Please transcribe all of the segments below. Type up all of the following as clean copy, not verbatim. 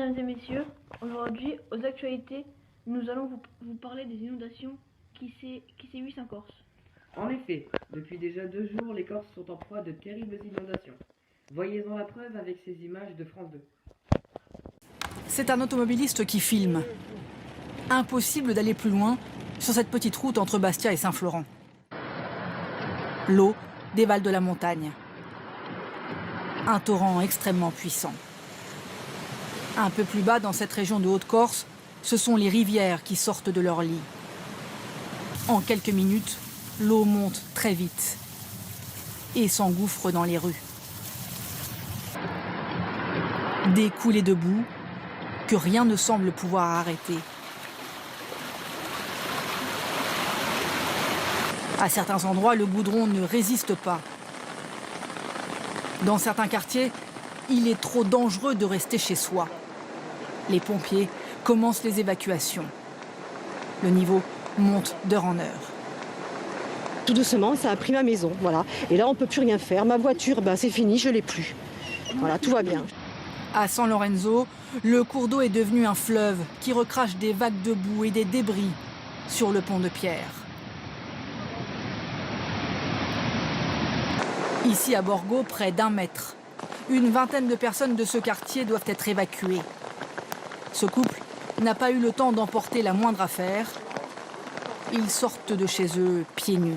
Mesdames et messieurs, aujourd'hui, aux actualités, nous allons vous parler des inondations qui sévissent en Corse. En effet, depuis déjà 2 jours, les Corses sont en proie à de terribles inondations. Voyez-en la preuve avec ces images de France 2. C'est un automobiliste qui filme. Impossible d'aller plus loin sur cette petite route entre Bastia et Saint-Florent. L'eau dévale de la montagne. Un torrent extrêmement puissant. Un peu plus bas, dans cette région de Haute-Corse, ce sont les rivières qui sortent de leur lit. En quelques minutes, l'eau monte très vite et s'engouffre dans les rues. Des coulées de boue que rien ne semble pouvoir arrêter. À certains endroits, le goudron ne résiste pas. Dans certains quartiers, il est trop dangereux de rester chez soi. Les pompiers commencent les évacuations. Le niveau monte d'heure en heure. Tout doucement, ça a pris ma maison, voilà. Et là, on ne peut plus rien faire. Ma voiture, c'est fini, je ne l'ai plus. Voilà, tout va bien. À San Lorenzo, le cours d'eau est devenu un fleuve qui recrache des vagues de boue et des débris sur le pont de pierre. Ici à Borgo, près d'1 mètre, une vingtaine de personnes de ce quartier doivent être évacuées. Ce couple n'a pas eu le temps d'emporter la moindre affaire. Ils sortent de chez eux pieds nus.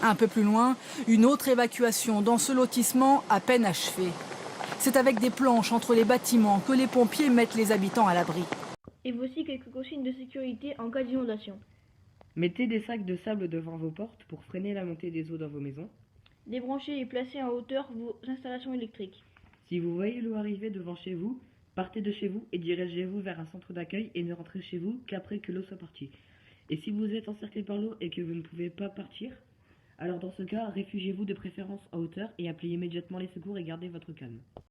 Un peu plus loin, une autre évacuation dans ce lotissement à peine achevée. C'est avec des planches entre les bâtiments que les pompiers mettent les habitants à l'abri. Et voici quelques consignes de sécurité en cas d'inondation. Mettez des sacs de sable devant vos portes pour freiner la montée des eaux dans vos maisons. Débranchez et placez en hauteur vos installations électriques. Si vous voyez l'eau arriver devant chez vous, partez de chez vous et dirigez-vous vers un centre d'accueil et ne rentrez chez vous qu'après que l'eau soit partie. Et si vous êtes encerclé par l'eau et que vous ne pouvez pas partir, alors dans ce cas, réfugiez-vous de préférence en hauteur et appelez immédiatement les secours et gardez votre calme.